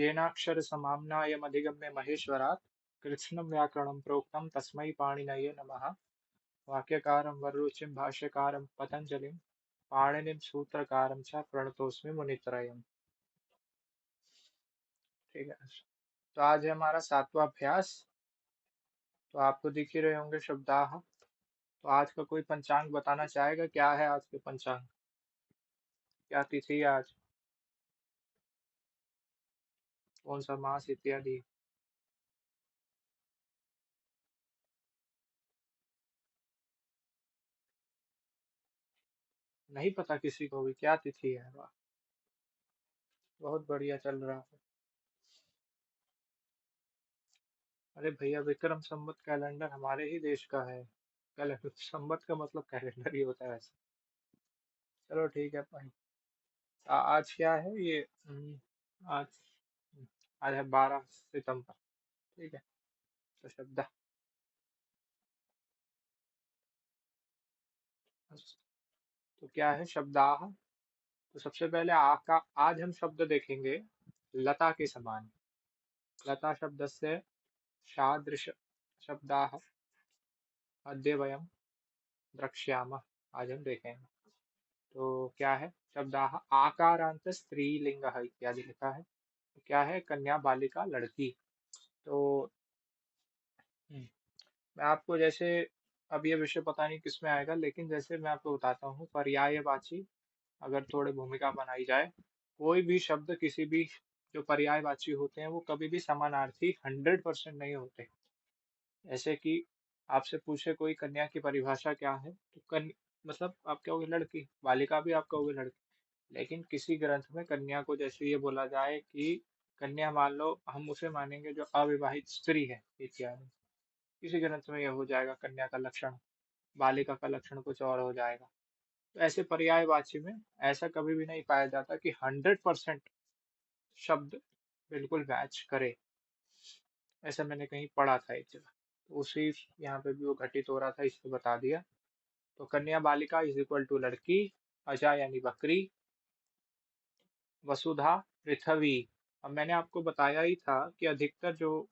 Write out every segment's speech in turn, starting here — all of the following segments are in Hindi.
येनाक्षर समाम्नायमधिगम्य महेश्वरात् कृत्स्नं व्याकरणं प्रोक्तं तस्मै पाणिनये नमः। वाक्यकारं वररुचिं भाष्यकारं पतंजलिं पाणिनिं सूत्रकारं च प्रणतोस्मि मुनित्रयम्। ठीक है। तो आज है हमारा सातवां अभ्यास। तो आपको दिख ही रहे होंगे शब्दाह। तो आज का कोई पंचांग बताना चाहेगा, क्या है आज के पंचांग, क्या तिथि है आज, कौन सा मास इत्यादि। नहीं पता किसी को भी क्या तिथि है? वाह, बहुत बढ़िया चल रहा है। अरे भैया, विक्रम संवत कैलेंडर हमारे ही देश का है। कैलेंडर संवत का मतलब कैलेंडर ही होता है वैसे। चलो ठीक है भाई। आज क्या है ये? आज आज है 12 सितंबर। ठीक है। तो शब्द, तो क्या है शब्दाह? तो सबसे पहले आ का आज हम शब्द देखेंगे लता के समान। लता शब्द से सादृश शब्दाह अद्य वयम द्रक्ष्यामः। आज हम देखेंगे। तो क्या है शब्दाह? आकारांत स्त्रीलिंग इत्यादि लिखा है। तो क्या है? कन्या, बालिका, लड़की। तो हम्म, मैं आपको जैसे, अब ये विषय पता नहीं किस में आएगा, लेकिन जैसे मैं आपको बताता हूँ पर्यायवाची अगर थोड़े भूमिका बनाई जाए। कोई भी शब्द, किसी भी जो पर्यायवाची होते हैं वो कभी भी समानार्थी 100% नहीं होते। ऐसे कि आपसे पूछे कोई कन्या की परिभाषा क्या है, तो मतलब आप कहोगे लड़की, बालिका भी आप कहोगे लड़की। लेकिन किसी ग्रंथ में कन्या को जैसे ये बोला जाए कि कन्या, मान लो हम उसे मानेंगे जो अविवाहित स्त्री है इत्यादि। किसी ग्रंथ में यह हो जाएगा कन्या का लक्षण, बालिका का लक्षण कुछ और हो जाएगा। तो ऐसे पर्यायवाची में ऐसा कभी भी नहीं पाया जाता कि 100% शब्द बिल्कुल मैच करे। ऐसा मैंने कहीं पढ़ा था एक जगह, तो उसी यहाँ पे भी वो घटित हो रहा था, इसलिए बता दिया। तो कन्या बालिका इज इक्वल टू लड़की, अजा यानी बकरी, वसुधा पृथ्वी। अब मैंने आपको बताया ही था कि अधिकतर जो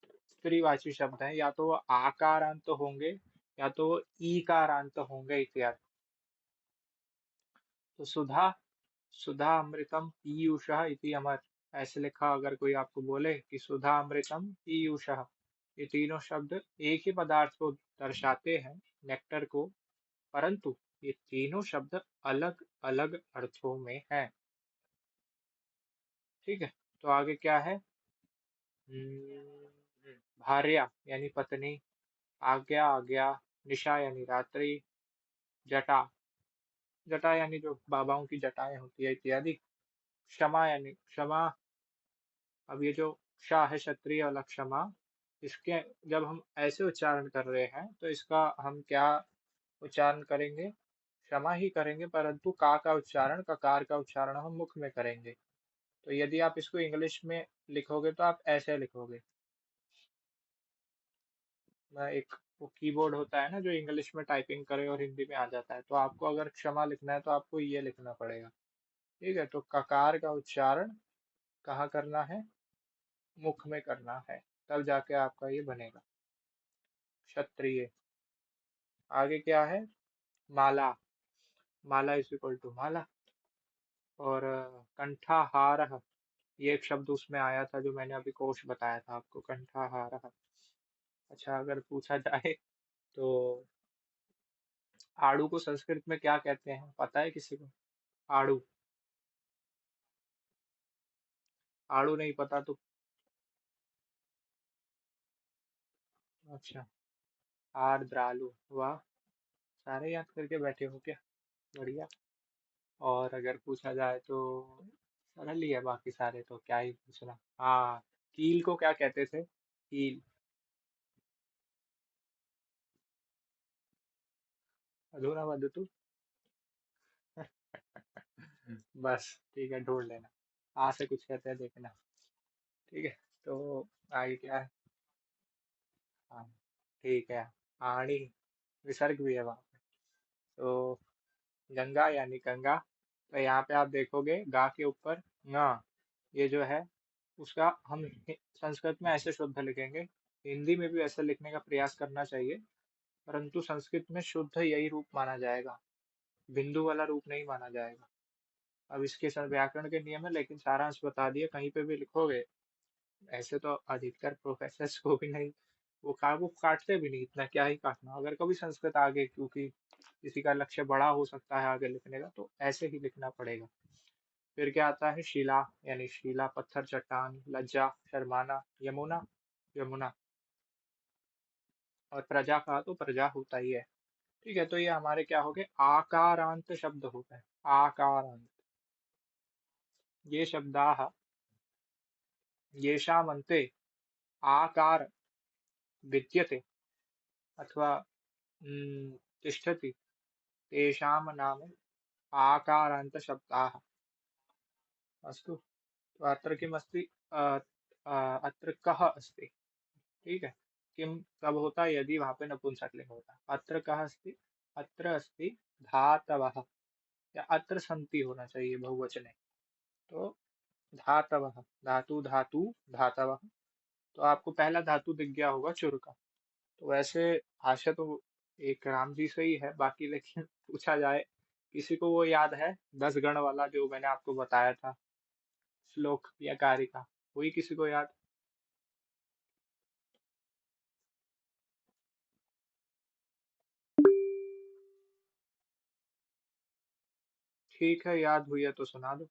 स्त्रीवाची शब्द हैं या तो वो आकारांत होंगे या तो वो ईकारांत होंगे इत्यादि। तो सुधा, सुधा अमृतम पीयूषः इति अमर, ऐसे लिखा अगर कोई आपको बोले कि सुधा अमृतम पीयूषः, ये तीनों शब्द एक ही पदार्थ को दर्शाते हैं, नेक्टर को, परंतु ये तीनों शब्द अलग अलग अर्थों में हैं। ठीक है। तो आगे क्या है? भार्या यानी पत्नी, आज्ञा आज्ञा, निशा यानी रात्रि, जटा, जटा यानी जो बाबाओं की जटाएं होती है इत्यादि, क्षमा यानी क्षमा। अब ये जो क्षा है क्षत्रिय वाला क्षमा, इसके जब हम ऐसे उच्चारण कर रहे हैं तो इसका हम क्या उच्चारण करेंगे? क्षमा ही करेंगे, परंतु का उच्चारण, ककार का उच्चारण हम मुख में करेंगे। तो यदि आप इसको इंग्लिश में लिखोगे तो आप ऐसे लिखोगे। मैं एक, वो कीबोर्ड होता है ना जो इंग्लिश में टाइपिंग करे और हिंदी में आ जाता है, तो आपको अगर क्षमा लिखना है तो आपको ये लिखना पड़ेगा। ठीक है। तो ककार का उच्चारण कहाँ करना है? मुख में करना है, तब जाके आपका ये बनेगा क्षत्रिय। आगे क्या है? माला, माला इज इक्वल टू माला। और कंठाहार, ये एक शब्द उसमें आया था जो मैंने अभी कोश बताया था आपको, कंठाहार। अच्छा, अगर पूछा जाए तो आड़ू को संस्कृत में क्या कहते हैं, पता है किसी को? आड़ू, आड़ू नहीं पता तो? अच्छा, आर्द्रालु, वाह, सारे याद करके बैठे हो क्या? बढ़िया। और अगर पूछा जाए तो सरल ही है, बाकी सारे तो क्या ही पूछना। हाँ, कील को क्या कहते थे? कील, अधूरा मधु तू। बस ठीक है, ढूंढ लेना। आ से कुछ कहते हैं देखना। ठीक है। तो आगे क्या है? हाँ, ठीक है। आणी, विसर्ग भी है वहां पे। तो गंगा यानी गंगा। तो यहाँ पे आप देखोगे गा के ऊपर ंगा, ये जो है उसका हम संस्कृत में ऐसे शुद्ध लिखेंगे। हिंदी में भी ऐसे लिखने का प्रयास करना चाहिए, परंतु संस्कृत में शुद्ध यही रूप माना जाएगा, बिंदु वाला रूप नहीं माना जाएगा। अब इसके साथ व्याकरण के नियम है, लेकिन सारांश बता दिया, कहीं पे भी लिखोगे। ऐसे तो अधिकतर प्रोफेसर्स को भी नहीं, वो काटते भी नहीं, इतना क्या ही काटना। अगर कभी संस्कृत आगे, क्योंकि किसी का लक्ष्य बड़ा हो सकता है आगे लिखने का, तो ऐसे ही लिखना पड़ेगा। फिर क्या आता है? शिला, यानी शिला पत्थर चट्टान, लज्जा शर्माना, यमुना यमुना, और प्रजा कहा तो प्रजा होता ही है। ठीक है, तो ये हमारे क्या हो गए? आकारांत शब्द हो गए। आकारांत, ये शब्दाः येषामन्ते आकार विद्यते अथवा तिष्ठति, तेषां नाम आकारान्तशब्दाः। अस्तु, तो अत्र किमस्ति? अत्र कः अस्ति? ठीक है, किम कब होता है? यदि वहां पे नपुंसकलिंग होता है। अत्र कः अस्ति? अत्र अस्ति धातवः, या अत्र सन्ति होना चाहिए बहुवचने। तो धातवः, धातु धातु धातवः। तो आपको पहला धातु दिख गया होगा चुर का। तो वैसे भाषा तो एक राम जी से ही है बाकी, लेकिन पूछा जाए, किसी को वो याद है 10 गण वाला जो मैंने आपको बताया था, श्लोक या कारिका? वही किसी को याद? ठीक है, याद हुई है तो सुना दो।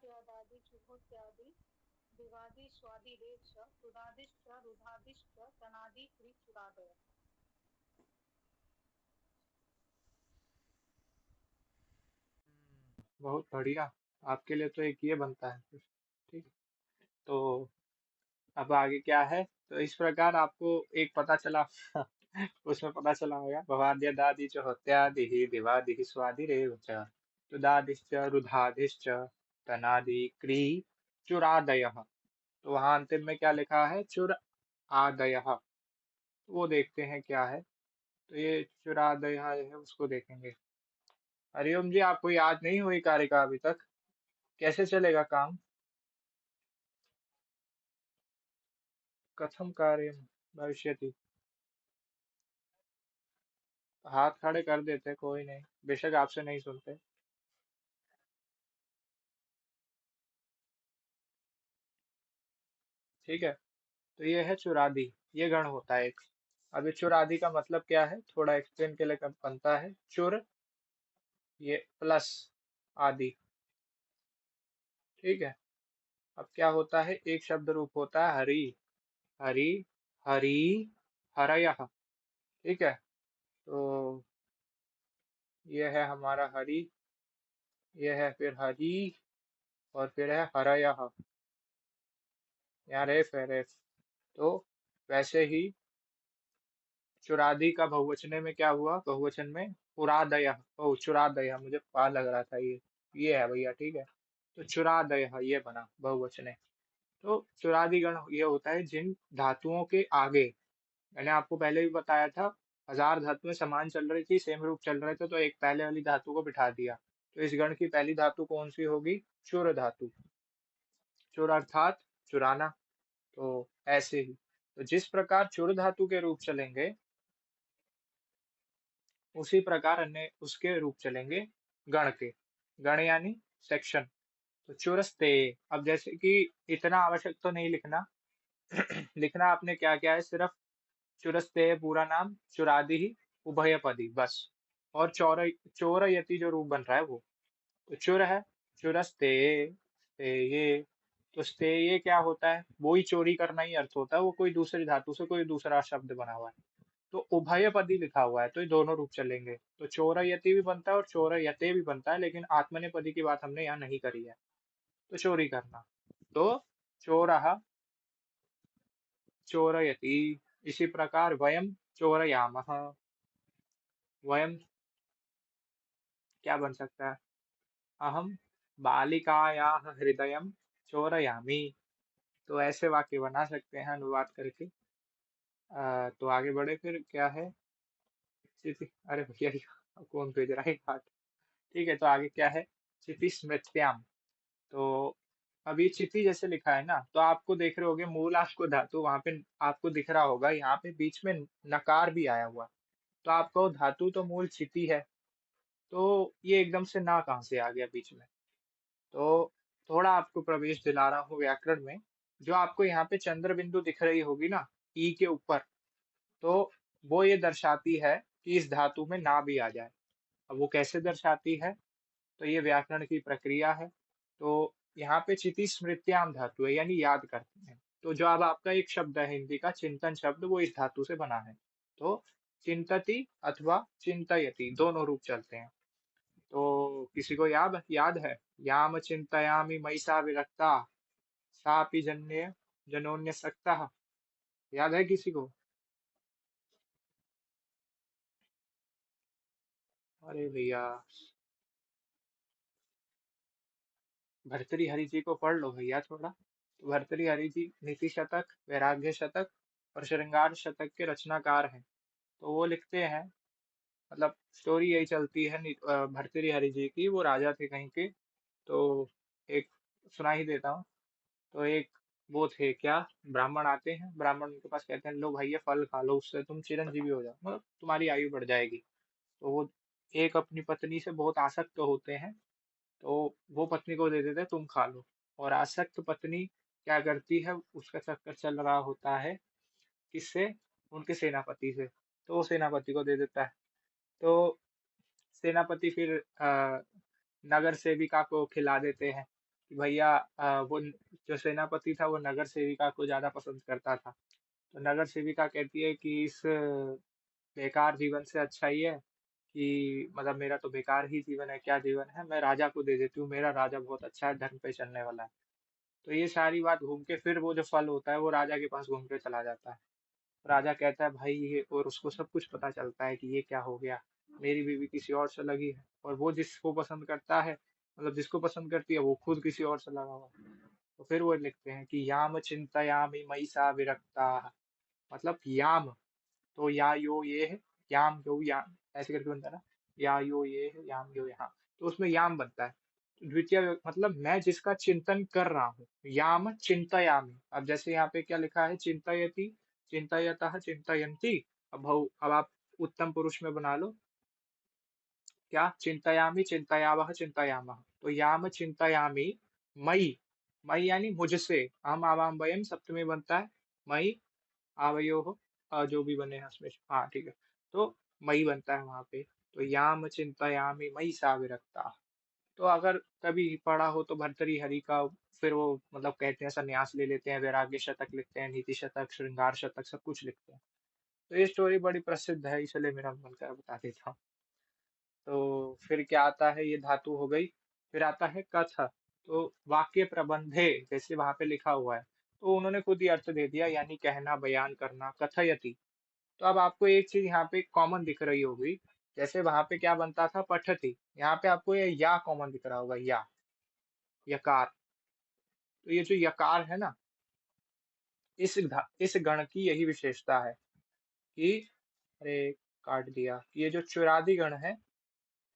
ध्वाद्यादादि चुहोत्यादि दिवादि स्वादि रेच रुदादिश्च रुधादिश्च तनादि क्री चुरादय। बहुत बढ़िया, आपके लिए तो एक ये बनता है फिर। ठीक है, तो अब आगे क्या है? तो इस प्रकार आपको एक पता चला उसमें पता चला होगा, भवाद्य दादि च होत्यादि दिवादि स्वादि रेव च, तुदादिश्च रुधादिश्च तनादि क्री चुरादयः। तो वहां अंतिम में क्या लिखा है? चुर आदयः। तो वो देखते हैं क्या है। तो ये चुरादयः है, उसको देखेंगे। हरिओम जी, आपको याद नहीं हुई कारिका अभी तक? कैसे चलेगा काम? कथम कार्यम भविष्यति? हाथ खड़े कर देते, कोई नहीं, बेशक आपसे नहीं सुनते। ठीक है, तो ये है चुरादी, ये गण होता है एक। अब ये चुरादी का मतलब क्या है, थोड़ा एक्सप्लेन के लिए बनता है। चुर, ये प्लस आदि। ठीक है, अब क्या होता है? एक शब्द रूप होता है हरि, हरि, हरि, हरयः। ठीक है, तो ये है हमारा हरि, ये है फिर हरि, और फिर है हरयः। यहाँ रेफ है, रेफ। तो वैसे ही चुरादी का बहुवचने में क्या हुआ? बहुवचन में पुरादय, ओ चुरादय, मुझे पा लग रहा था ये है भैया। ठीक है, तो चुरादय ये बना बहुवचने। तो चुरादी गण ये होता है जिन धातुओं के आगे, मैंने आपको पहले भी बताया था, 1000 धातुएं समान चल रही थी, सेम रूप चल रहे थे, तो एक पहले वाली धातु को बिठा दिया। तो इस गण की पहली धातु कौन सी होगी? चुर धातु। चुर अर्थात चुराना। तो ऐसे ही, तो जिस प्रकार चुर धातु के रूप चलेंगे, उसी प्रकार अन्य उसके रूप चलेंगे गण के। गण यानी सेक्शन। तो चुरस्ते, अब जैसे कि इतना आवश्यक तो नहीं लिखना। लिखना आपने क्या क्या है, सिर्फ चुरस्ते पूरा नाम, चुरादि ही, उभयपदी, बस। और चोरयति जो रूप बन रहा है वो, तो चुर है, चुरस्ते, स्ते ये। तो स्ते ये क्या होता है? वो ही चोरी करना ही अर्थ होता है, वो कोई दूसरी धातु से कोई दूसरा शब्द बना हुआ है। तो उभयपदी लिखा हुआ है, तो ये दोनों रूप चलेंगे। तो चोरयति भी बनता है और चोरयते भी बनता है, लेकिन आत्मनेपदी की बात हमने यहाँ नहीं करी है। तो चोरी करना। तो चोरः चोरयति। इसी प्रकार वयम चोरयामः। वयम क्या बन सकता है? अहम बालिकायाः हृदयं चोरयामि। तो ऐसे वाक्य बना सकते हैं अनुवाद करके। तो आगे बढ़े, फिर क्या है? चिति, अरे भैया ये कौन भेज रहा है बात? ठीक है, तो आगे क्या है? चिति स्मृत्याम। तो अब ये चिति जैसे लिखा है ना, तो आपको देख रहे होगे मूल आपको धातु वहां पे आपको दिख रहा होगा, यहाँ पे बीच में नकार भी आया हुआ। तो आपको धातु तो मूल चिति है, तो ये एकदम से ना कहाँ से आ गया बीच में? तो थोड़ा आपको प्रवेश दिला रहा हूँ व्याकरण में। जो आपको यहाँ पे चंद्र बिंदु दिख रही होगी ना, ई के ऊपर, तो वो ये दर्शाती है कि इस धातु में ना भी आ जाए। अब वो कैसे दर्शाती है? तो ये व्याकरण की प्रक्रिया है। तो यहाँ पे चिति स्मृत्याम धातु है, यानी याद करते हैं। तो जो अब आपका एक शब्द है हिंदी का चिंतन शब्द, वो इस धातु से बना है। तो चिंतति अथवा चिंतयति दोनों रूप चलते हैं। तो किसी को याद याद है? याम चिंतयामि मयि सा विरक्ता, सापि जन्य जनोन्य सक्ता। याद है किसी को? अरे भैया, भर्तृहरि जी को पढ़ लो भैया थोड़ा। तो भर्तृहरि जी नीति शतक, वैराग्य शतक और श्रृंगार शतक के रचनाकार हैं। तो वो लिखते हैं, मतलब स्टोरी यही चलती है भर्तृहरि जी की। वो राजा थे कहीं के। तो एक सुना ही देता हूँ। तो एक वो थे क्या, ब्राह्मण आते हैं, ब्राह्मण उनके पास कहते हैं लो भाई ये फल खा लो, उससे तुम चिरंजीवी हो जाओ, मतलब तुम्हारी आयु बढ़ जाएगी। तो वो एक अपनी पत्नी से बहुत आसक्त होते हैं। तो वो पत्नी को दे देते हैं, तुम खा लो। और आसक्त पत्नी क्या करती है, उसका चक्कर चल रहा होता है किससे? उनके सेनापति से। तो वो सेनापति को दे देता है। तो सेनापति फिर नगर सेविका को खिला देते हैं कि भैया वो जो सेनापति था वो नगर सेविका को ज्यादा पसंद करता था। तो नगर सेविका कहती है कि इस बेकार जीवन से अच्छा ही है कि मतलब मेरा तो बेकार ही जीवन है, क्या जीवन है, मैं राजा को दे देती हूँ, मेरा राजा बहुत अच्छा है, धर्म पे चलने वाला है। तो ये सारी बात घूम के फिर वो जो फल होता है वो राजा के पास घूम के चला जाता है। राजा कहता है भाई ये, और उसको सब कुछ पता चलता है कि ये क्या हो गया, मेरी बीवी किसी और से लगी है, और वो जिसको पसंद करता है, मतलब जिसको पसंद करती है वो खुद किसी और से लगा हुआ है। तो फिर वो लिखते हैं कि याम चिंतयामि मयि सा विरक्ता, मतलब याम, तो या यो ये है, याम यो याम ऐसे करके बनता है ना, या यो ये है, याम यो यहाँ। तो उसमें याम बनता है। तो द्वितीय मतलब मैं जिसका चिंतन कर रहा हूँ, याम चिंतयामि। अब जैसे यहाँ पे क्या लिखा है, चिंतयति, चिंतयतः, चिंतयन्ति। अब आप उत्तम पुरुष में बना लो, क्या? चिंतयामि, चिंतयावः, चिंतयामः। तो याम चिंतयामि मई, मई यानी मुझसे, हम आवाम वयम सप्तमी बनता है, मई आवयोः, जो भी बने हैं उसमें, हाँ ठीक है। तो मई बनता है वहां पे। तो याम चिंतयामि मयि सा विरक्ता। तो अगर कभी पढ़ा हो तो भर्तृहरि का, फिर वो मतलब कहते हैं संन्यास ले लेते हैं, वैराग्य शतक लिखते हैं, नीति शतक, श्रृंगार शतक, सब कुछ लिखते हैं। तो ये स्टोरी बड़ी प्रसिद्ध है, इसलिए मेरा मन कर बता देता हूँ। तो फिर क्या आता है, ये धातु हो गई। फिर आता है कथ। तो वाक्य प्रबंधे जैसे वहां पे लिखा हुआ है, तो उन्होंने खुद ही अर्थ दे दिया, यानी कहना, बयान करना, कथयति। तो अब आपको एक चीज यहाँ पे कॉमन दिख रही होगी। जैसे वहां पे क्या बनता था, पठति, यहाँ पे आपको ये या कॉमन दिख रहा होगा, या, यकार। तो ये जो यकार है ना, इस गण की यही विशेषता है कि, अरे काट दिया, ये जो चुरादी गण है,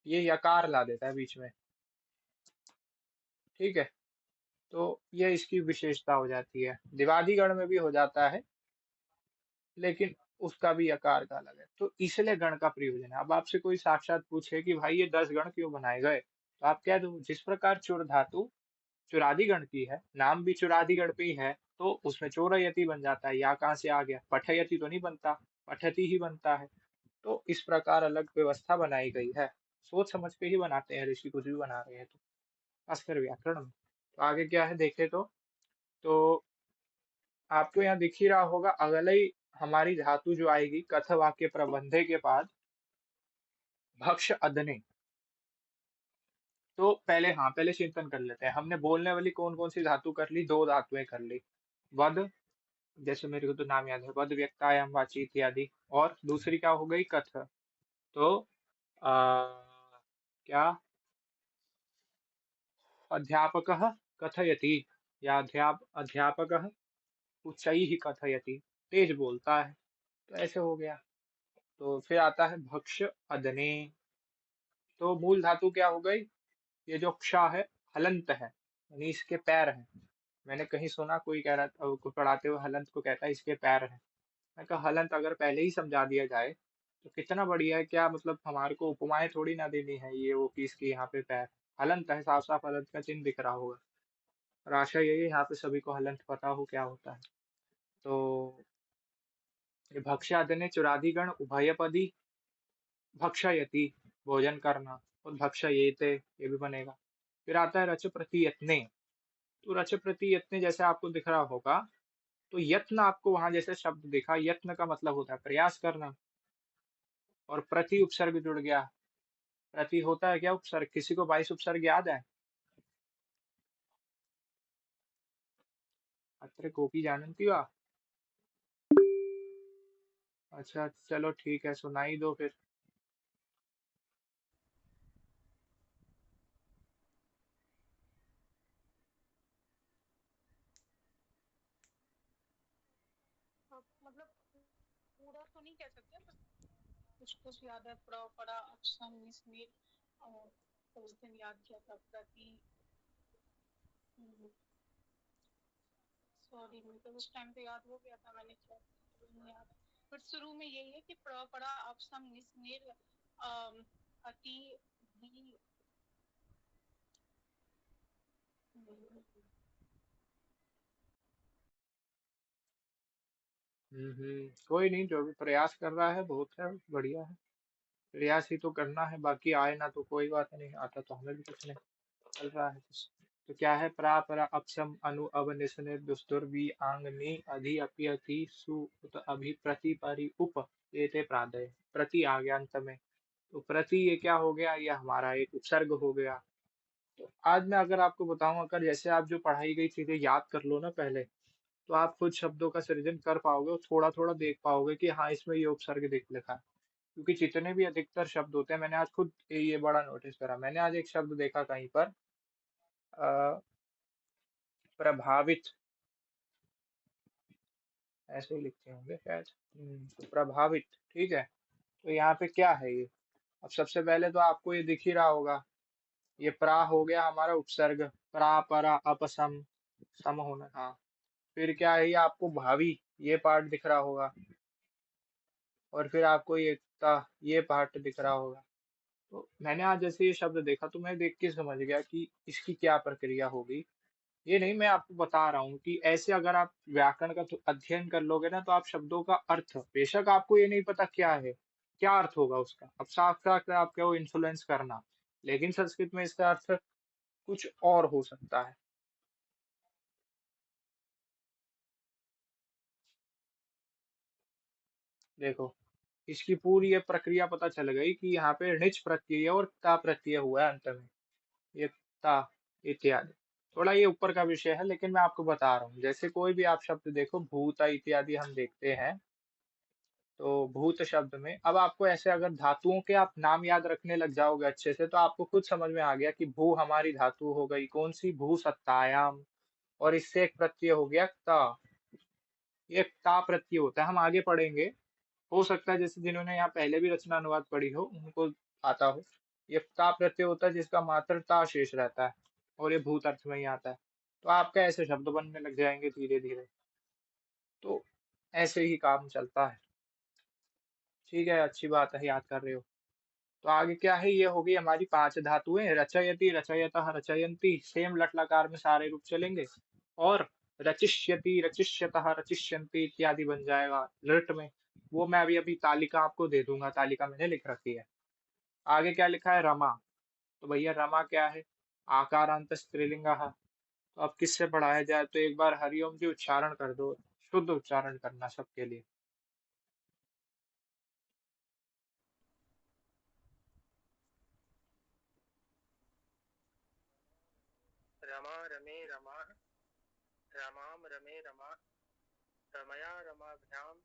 ये यकार ला देता है बीच में। ठीक है, तो ये इसकी विशेषता हो जाती है। दिवादी गण में भी हो जाता है, लेकिन उसका भी आकार का अलग है। तो इसलिए गण का प्रयोजन है। अब आपसे कोई साक्षात पूछे कि भाई ये 10 गण क्यों बनाए गए, तो आप कह दो जिस प्रकार चुर धातु चुरादी गण की है, नाम भी चुरादी गण पे ही है, तो उसमें चोरयति बन जाता है। या कहाँ से आ गया, पठयति तो नहीं बनता, पठति ही बनता है। तो इस प्रकार अलग व्यवस्था बनाई गई है। सोच समझ के ही बनाते हैं ऋषि, कुछ भी बना रहे हैं तो, खासकर व्याकरण में। तो आगे क्या है देखे तो आपको यहाँ दिख ही रहा होगा, अगले ही हमारी धातु जो आएगी कथ वाक्य प्रबंधे के बाद, भक्ष अदने। तो पहले, हाँ पहले चिंतन कर लेते हैं। हमने बोलने वाली कौन कौन सी धातु कर ली, दो धातुएं कर ली। वद, जैसे मेरे को तो नाम याद है, वद व्यक्तायाम वाची इत्यादि। और दूसरी क्या हो गई, कथ। तो क्या, अध्यापक कथयति, या अध्यापकः उच्चैः कथयति, तेज बोलता है। तो ऐसे हो गया। तो फिर आता है भक्ष अदने। तो मूल धातु क्या हो गई? ये जो क्ष है, हलंत है, यानी इसके पैर हैं। मैंने कहीं सुना, कोई कह रहा था, कोई पढ़ाते हुए हलंत को कहता है इसके पैर हैं। मैं कहा हलंत अगर पहले ही समझा दिया जाए तो कितना बढ़िया है। क्या मतलब, हमारे को उपमाएं थोड़ी ना देनी है ये वो कि इसके यहाँ पे पैर। हलंत है, साफ साफ हलंत का चिन्ह दिख रहा होगा। और आशा यही है यहाँ पे सभी को हलंत पता हो क्या होता है। तो ये भक्ष्यादने चुरादिगण उभयपदी भक्षयति, भोजन करना, और भक्षयेते ये भी बनेगा। फिर आता है रच प्रति यत्ने। तो रच प्रति यत्ने जैसे आपको दिख रहा होगा, तो यत्न आपको वहां जैसे शब्द दिखा, यत्न का मतलब होता है प्रयास करना। और प्रति उपसर्ग जुड़ गया। प्रति होता है क्या? उपसर्ग। किसी को 22 उपसर्ग याद है? अत्र कोपी जानती हो आप? अच्छा चलो ठीक है, सुनाई दो फिर। अब मतलब पूरा तो नहीं कह सकते, बस कुछ कुछ याद है। पड़ा अक्षम निस्मेर, और तो उस दिन याद किया था प्रति। सॉरी, मेरे को उस टाइम पे याद हो गया था, मैंने क्या नहीं याद। बट शुरू में यही है कि पड़ा अक्षम निस्मेर, अति भी। कोई नहीं, जो भी प्रयास कर रहा है बहुत है, बढ़िया है। प्रयास ही तो करना है, बाकी आए ना तो कोई बात नहीं, आता तो हमें भी कुछ नहीं। चल रहा है कुछ। तो क्या है? परा परा अक्षम अनु अव निस्ने दुस्तुर्वी आंगनी अधि अपि अति सु उत अभि प्रति परि उप एते प्रादय। प्रति आ गया अंत में। तो प्रति ये क्या हो गया? ये हमारा एक उपसर्ग हो गया। तो आज मैं अगर आपको बताऊं, अगर जैसे आप जो पढ़ाई गई चीजें याद कर लो ना पहले, तो आप खुद शब्दों का सृजन कर पाओगे और थोड़ा थोड़ा देख पाओगे कि हाँ इसमें ये उपसर्ग दिख लिखा है। क्योंकि जितने भी अधिकतर शब्द होते हैं, मैंने आज खुद ये बड़ा नोटिस करा। मैंने आज एक शब्द देखा कहीं पर, अ, प्रभावित, ऐसे ही लिखते होंगे शायद। तो प्रभावित, ठीक है। तो यहाँ पे क्या है ये? अब सबसे पहले तो आपको ये दिख ही रहा होगा, ये प्रा हो गया हमारा उपसर्ग। प्रा परा अपसम, सम होना, हाँ। फिर क्या है? ये आपको भावी, ये पार्ट दिख रहा होगा। और फिर आपको ये ता, ये पार्ट दिख रहा होगा। तो मैंने आज जैसे ये शब्द देखा तो मैं देख के समझ गया कि इसकी क्या प्रक्रिया होगी। ये नहीं, मैं आपको बता रहा हूँ कि ऐसे अगर आप व्याकरण का अध्ययन कर लोगे ना, तो आप शब्दों का अर्थ, बेशक आपको ये नहीं पता क्या है, क्या अर्थ होगा उसका, अब साफ साफ आप क्या, वो इन्फ्लुएंस करना, लेकिन संस्कृत में इसका अर्थ कुछ और हो सकता है। देखो, इसकी पूरी ये प्रक्रिया पता चल गई कि यहाँ पे णिच प्रत्यय और ता प्रत्यय हुआ है अंत में, ये ता इत्यादि। थोड़ा ये ऊपर का विषय है, लेकिन मैं आपको बता रहा हूँ। जैसे कोई भी आप शब्द देखो, भूता इत्यादि हम देखते हैं, तो भूत शब्द में अब आपको ऐसे अगर धातुओं के आप नाम याद रखने लग जाओगे अच्छे से, तो आपको खुद समझ में आ गया कि भू हमारी धातु हो गई कौन सी? भू सत्तायाम। और इससे एक प्रत्यय हो गया ता। ये ता प्रत्यय होता है, हम आगे पढ़ेंगे। हो सकता है जैसे जिन्होंने यहाँ पहले भी रचना अनुवाद पढ़ी हो उनको आता हो। ये ता प्रत्यय होता है जिसका मात्र ता शेष रहता है, और ये भूत अर्थ में ही आता है। तो आपका ऐसे शब्द बनने लग जाएंगे धीरे धीरे। तो ऐसे ही काम चलता है। ठीक है, अच्छी बात है, याद कर रहे हो। तो आगे क्या है? ये होगी हमारी 5 धातुएं, रचयति रचयतः रचयन्ति, सेम लट लकार में सारे रूप चलेंगे। और रचिष्यति रचिष्यतः रचिष्यन्ति इत्यादि बन जाएगा लृट में। वो मैं अभी अभी तालिका आपको दे दूंगा, तालिका मैंने लिख रखी है। आगे क्या लिखा है? रमा। तो भैया रमा क्या है? आकारांत स्त्रीलिंग। तो अब किससे पढ़ाया जाए? तो एक बार हरिओम जी उच्चारण कर दो, शुद्ध उच्चारण करना सबके लिए। रमा रमे रमा रमाम रमे रमा रमया रमाभ्याम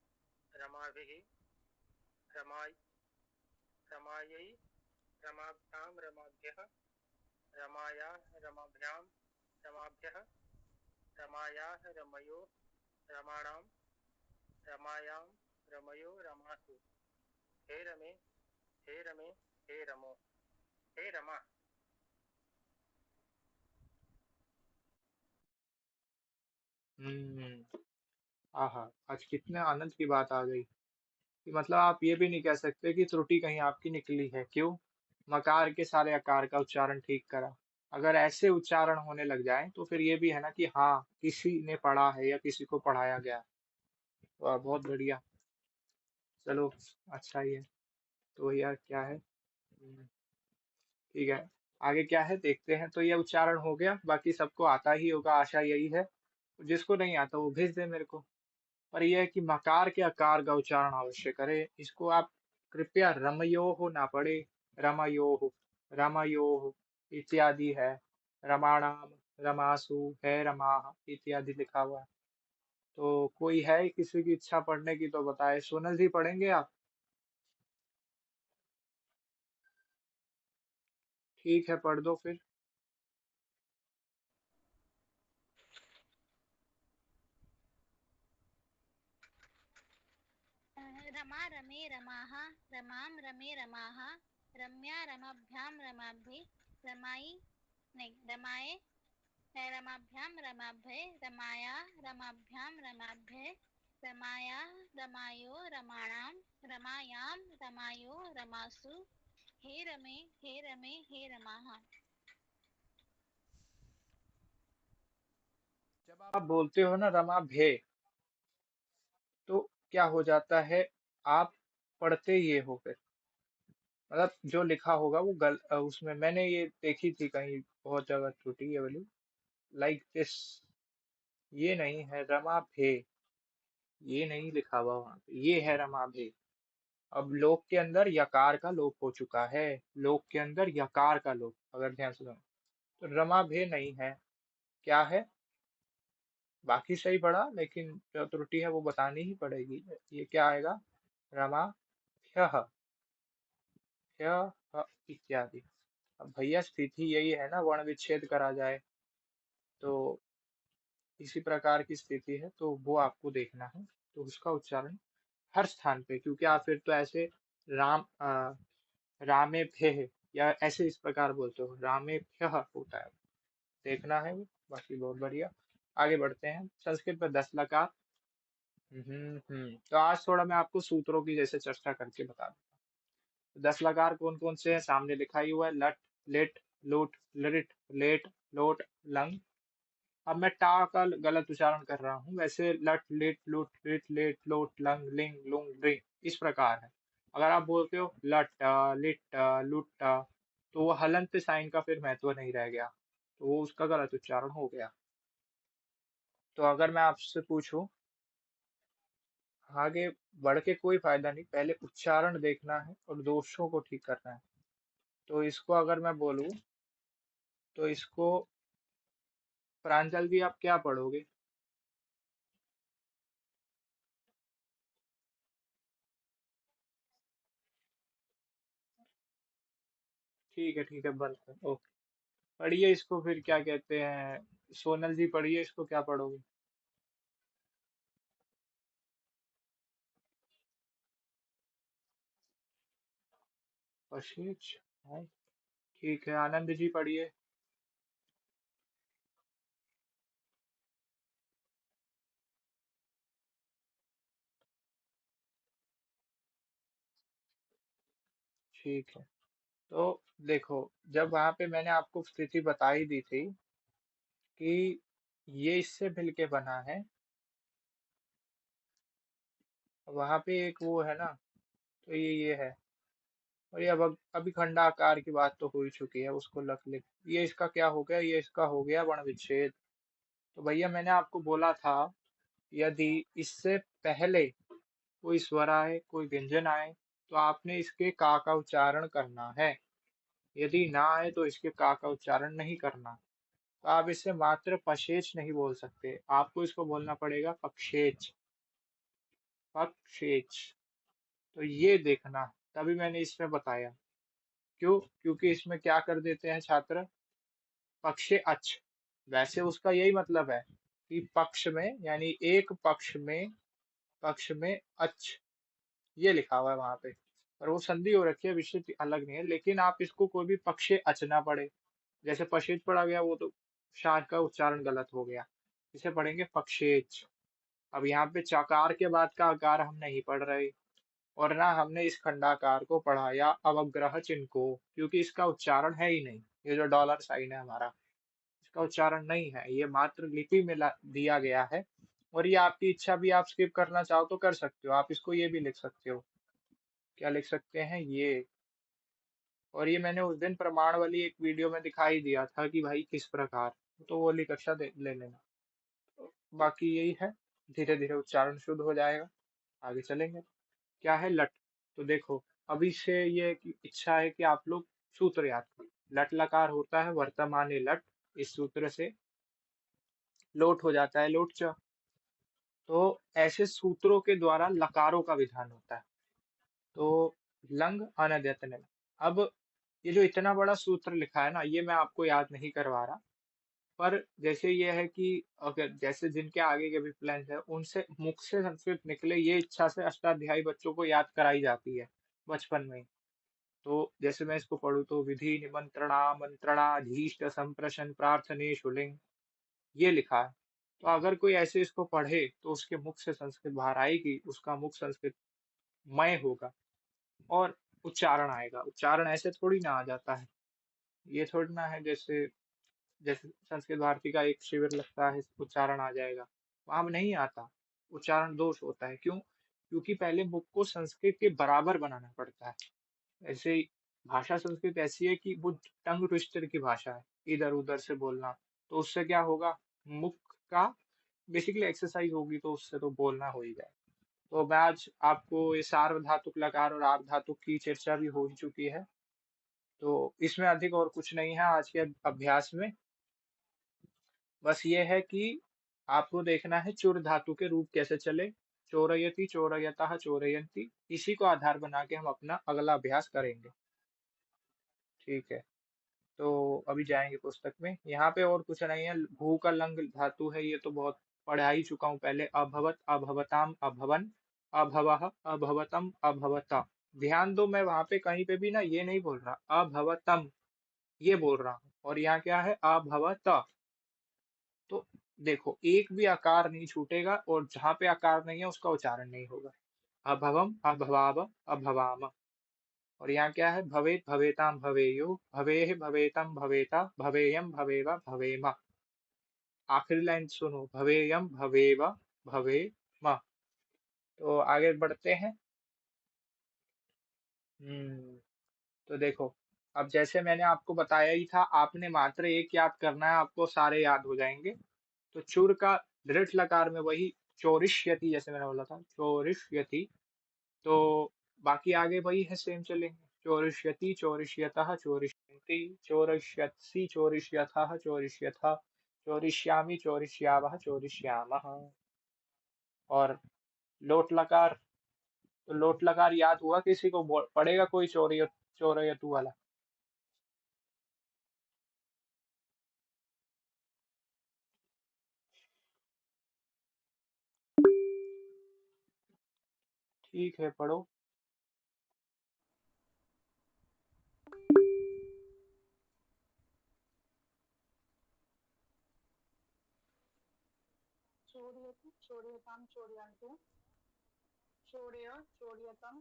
रमाभिः रमाय रमायै रमाभ्याम, रमाभ्यः, रमाया, रमाभ्याम, रमाभ्यः, रमायै, रमाभ्याम, रमाभ्याम, रमाभ्यः, रमायै, रमाभ्याम, रमाभ्याम, रमाभ्यः, रमाया, रमाभ्याम, रमाभ्यः, रमायै, रमाभ्याम, रमाभ्याम, रमाभ्यः, रमायाः रमयो रमाणां रमायां रमयो रमासु हे रमे हे रमे हे रमो हे रमा। हम्म। आहा, आज कितने आनंद की बात आ गई कि मतलब आप ये भी नहीं कह सकते कि त्रुटि कहीं आपकी निकली है। क्यों? मकार के सारे आकार का उच्चारण ठीक करा। अगर ऐसे उच्चारण होने लग जाए तो फिर ये भी है ना कि हाँ, किसी ने पढ़ा है या किसी को पढ़ाया गया है। वाह, बहुत बढ़िया। चलो, अच्छा ही है। तो यार क्या है? ठीक है, आगे क्या है देखते हैं। तो ये उच्चारण हो गया, बाकी सबको आता ही होगा, आशा यही है। जिसको नहीं आता वो भेज दे मेरे को। पर यह है कि मकार के आकार का उच्चारण अवश्य करें। इसको आप कृपया रमयोः ना पढ़े, रमयोः, रमयोः इत्यादि है। रमाणाम, रमासु है, रमाः इत्यादि लिखा हुआ है। तो कोई है किसी की इच्छा पढ़ने की तो बताए। सोनल जी पढ़ेंगे आप? ठीक है, पढ़ दो फिर। रमा रमे रमाः रमां रमे रमाः रम्या रमाभ्यां रमाभ्ये रमाई नहीं रमाए रमाभ्यां रमाभ्ये रमाया रमाभ्यां रमाभ्ये रमाया रमायो रमाणां रमायां रमायो रमासु हे रमे हे रमे हे रमाः। जब आप बोलते हो ना रमा भे, तो क्या हो जाता है? आप पढ़ते ये हो फिर, मतलब जो लिखा होगा वो उसमें मैंने ये देखी थी कहीं, बहुत जगह त्रुटि है वाली, लाइक दिस। ये नहीं है रमा भे, ये नहीं लिखा हुआ वहां पे, ये है रमा भे। अब लोक के अंदर यकार का लोप हो चुका है। लोक के अंदर यकार का लोप, अगर ध्यान से सुनो तो रमा भे नहीं है। क्या है? बाकी सही पढ़ा, लेकिन जो त्रुटि है वो बतानी ही पड़ेगी। ये क्या आएगा? रमा ह्यः, ह्यः इत्यादि। अब भैया स्थिति यही है ना, वर्ण विच्छेद करा जाए तो इसी प्रकार की स्थिति है, तो वो आपको देखना है। तो उसका उच्चारण हर स्थान पे, क्योंकि आप फिर तो ऐसे राम रामे भ्यः या ऐसे इस प्रकार बोलते हो, रामे भ्यः होता है, देखना है वो। बाकी बहुत बढ़िया। आगे बढ़ते हैं। संस्कृत में 10 लकार। तो आज थोड़ा मैं आपको सूत्रों की जैसे चर्चा करके बता दूं। 10 लकार कौन कौन से हैं? सामने लिखा ही हुआ है, लट, लिट, लुट, लिट, लेट, लोट, लंग। अब मैं टा का गलत उच्चारण कर रहा हूँ। वैसे लट, लिट, लुट, लिट, लेट, लोट, लंग, लिंग, लुंग, लिंग इस प्रकार है। अगर आप बोलते हो लट, लिट, लुट, तो वो हलंत साइन का फिर महत्व नहीं रह गया, तो वो उसका गलत उच्चारण हो गया। तो अगर मैं आपसे पूछूं, आगे बढ़ के कोई फायदा नहीं, पहले उच्चारण देखना है और दोषों को ठीक करना है। तो इसको अगर मैं बोलूं, तो इसको प्रांजल भी आप क्या पढ़ोगे? ठीक है, बंद कर, ओके। पढ़िए इसको फिर, क्या कहते हैं, सोनल जी पढ़िए इसको, क्या पढ़ोगे? पशेज, हाँ, ठीक है। आनंद जी पढ़िए। ठीक है। तो देखो, जब वहां पे मैंने आपको स्थिति बता ही दी थी कि ये इससे मिलके बना है, वहां पे एक वो है ना, तो ये है। और ये अब अभी खंडाकार की बात तो हो ही चुकी है, उसको लख लिख। ये इसका क्या हो गया? ये इसका हो गया वर्ण विच्छेद। तो भैया मैंने आपको बोला था, यदि इससे पहले कोई स्वर आए, कोई व्यंजन आए, तो आपने इसके का उच्चारण करना है। यदि ना आए तो इसके का उच्चारण नहीं करना। तो आप इसे मात्र पशेच नहीं बोल सकते, आपको इसको बोलना पड़ेगा पक्षेच, पक्षेच। तो ये देखना, तभी मैंने इसमें बताया। क्यों? क्योंकि इसमें क्या कर देते हैं छात्र, पक्षे अच। वैसे उसका यही मतलब है कि पक्ष में, यानी एक पक्ष में अच, ये लिखा हुआ है वहां पे। पर वो संधि हो रखी है, विषय अलग नहीं है, लेकिन आप इसको कोई भी पक्षे अच ना पढ़े। जैसे पशित पढ़ा गया, वो तो शाद का उच्चारण गलत हो गया। इसे पढ़ेंगे पक्षेच। अब यहाँ पे चकार के बाद का आकार हम नहीं पढ़ रहे, और ना हमने इस खंडाकार को पढ़ा या अवग्रह चिन्ह को, क्योंकि इसका उच्चारण है ही नहीं। ये जो डॉलर साइन है हमारा, इसका उच्चारण नहीं है, ये मात्र लिपि में दिया गया है। और ये आपकी इच्छा भी, आप स्किप करना चाहो तो कर सकते हो, आप इसको ये भी लिख सकते हो। क्या लिख सकते हैं ये? और ये मैंने उस दिन प्रमाण वाली एक वीडियो में दिखाई दिया था कि भाई किस प्रकार, तो वो वाली कक्षा ले लेना। तो बाकी यही है, धीरे धीरे उच्चारण शुद्ध हो जाएगा, आगे चलेंगे। क्या है लट? तो देखो, अभी से ये इच्छा है कि आप लोग सूत्र याद करें। लट लकार होता है वर्तमाने लट, इस सूत्र से लोट हो जाता है लोट च। तो ऐसे सूत्रों के द्वारा लकारों का विधान होता है। तो लंग अनद्यतन। अब ये जो इतना बड़ा सूत्र लिखा है ना, ये मैं आपको याद नहीं करवा रहा। पर जैसे ये है कि अगर जैसे जिनके आगे के भी प्लान है, उनसे मुख से संस्कृत निकले, ये इच्छा से अष्टाध्यायी बच्चों को याद कराई जाती है बचपन में ही। तो जैसे मैं इसको पढ़ूँ तो विधि निमंत्रणा मंत्रणाधीष्ट संप्रशन प्रार्थने शुलिंग, ये लिखा है। तो अगर कोई ऐसे इसको पढ़े तो उसके मुख से संस्कृत बाहर आएगी, उसका मुख संस्कृत मय होगा और उच्चारण आएगा। उच्चारण ऐसे थोड़ी ना आ जाता है, ये थोड़ी ना है जैसे जैसे संस्कृत भारती का एक शिविर लगता है उच्चारण आ जाएगा, वहां नहीं आता। उच्चारण दोष होता है, क्यों? क्योंकि पहले मुख को संस्कृत के बराबर बनाना पड़ता है। ऐसे ही भाषा संस्कृत ऐसी है कि वो टंग ट्विस्टर की भाषा है, इधर उधर से बोलना। तो उससे क्या होगा, मुख का बेसिकली एक्सरसाइज होगी, तो उससे तो बोलना हो ही जाए। तो मैं आज आपको ये सार्वधातुक लकार और आर्धधातुक की चर्चा भी हो ही चुकी है, तो इसमें अधिक और कुछ नहीं है आज के अभ्यास में। बस ये है कि आपको देखना है चुर धातु के रूप कैसे चले। चोरयति चोरयतः चोरयन्ति, इसी को आधार बना के हम अपना अगला अभ्यास करेंगे। ठीक है, तो अभी जाएंगे पुस्तक में। यहाँ पे और कुछ नहीं है। भू का लंग धातु है, ये तो बहुत पढ़ा ही चुका हूँ पहले। अभवत अभवताम अभवन अभवः अभवतम अभवता। ध्यान दो, मैं वहां पे कहीं पे भी ना ये नहीं बोल रहा अभवतम, ये बोल रहा हूँ। और यहाँ क्या है, अभवत। तो देखो, एक भी आकार नहीं छूटेगा, और जहां पे आकार नहीं है उसका उच्चारण नहीं होगा। अभवम अभवाव अभवाम। और यहाँ क्या है, भवेत भवेताम भवेयो भवेह भवेतम भवेता भवेयम भवेवा भवेमा। आखिरी लाइन सुनो, भवेयम भवेवा भवेमा। तो आगे बढ़ते हैं। तो देखो, अब जैसे मैंने आपको बताया ही था, आपने मात्र एक याद करना है, आपको सारे याद हो जाएंगे। तो चुर का दृढ़ लकार में वही चोरिष्यति, जैसे मैंने बोला था चोरिष्यति। तो बाकी आगे वही है, सेम चलेंगे। चोरिष्यति चोरिष्यतः चोरिष्यन्ति चोरिष्यत्सि चोरिष्यथः चोरिष्यथ चोरिष्यामि चोरिष्यावः चोरिष्यामः। और लोट लकार, तो लोट लकार याद हुआ किसी को? पढ़ेगा कोई चोरयतु वाला? ठीक है, पढ़ो। चोरयति चोरयताम चोरयन्तु चोरय चोरयतम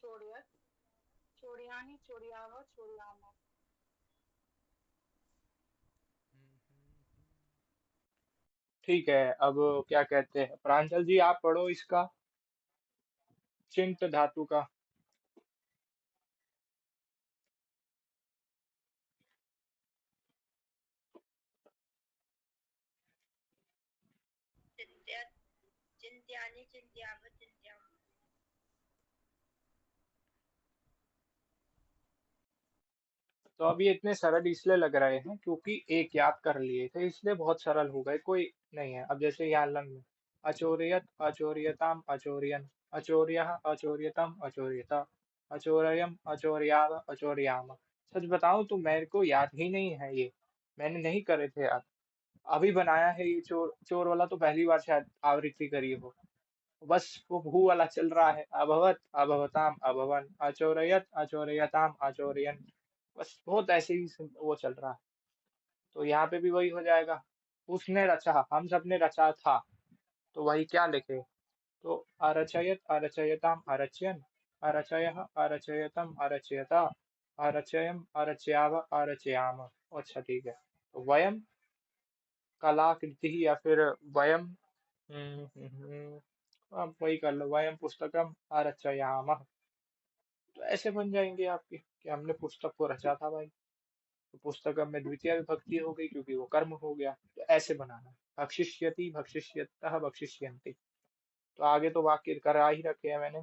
चोरयत चोरयानि चोरयाव चोरयाम। ठीक है, अब क्या कहते हैं, प्रांजल जी आप पढ़ो इसका, चिंत धातु का। चिन्त्य चिन्त्यानि चिन्त्याव चिन्त्याम। तो अब ये इतने सरल इसलिए लग रहे हैं क्योंकि एक याद कर लिए थे, इसलिए बहुत सरल हो गए, कोई नहीं है। अब जैसे यहाँ लंग में, अचोरयत अचोरयताम अचोरयन अचोर्यः अचोर्यतम अचोर्यता अचोरयम अचोर्याव अचोर्याम। सच बताऊं तो मेरे को याद ही नहीं है ये, मैंने नहीं करे थे याद। अभी बनाया है ये चोर, चोर वाला तो पहली बार शायद आवृत्ति करी हो। बस वो भू वाला चल रहा है, अभवत अभवताम अभवन, अचोरयत अचोरयताम अचोरयन। बस बहुत ऐसे ही वो चल रहा है। तो यहाँ पे भी वही हो जाएगा। उसने रचा, हम सबने रचा था, तो वही क्या लिखे। तो अरचयत अरचयताम अरचयन, अरचयः अरचयतम अरचयता, अरचयम अरचयाव अरचयाम। अच्छा ठीक है, तो वयम कलाकृति या फिर वयम, आप वही कर लो, वयम पुस्तकम अरचयामः। तो ऐसे बन जाएंगे आपके कि हमने पुस्तक को रचा था भाई। तो पुस्तकम में द्वितीय विभक्ति हो गई क्योंकि वो कर्म हो गया। तो ऐसे बनाना है, भक्षिष्यति भक्षिष्यतः भक्षिष्यन्ति। तो आगे तो वाक्य करा ही रखे हैं मैंने।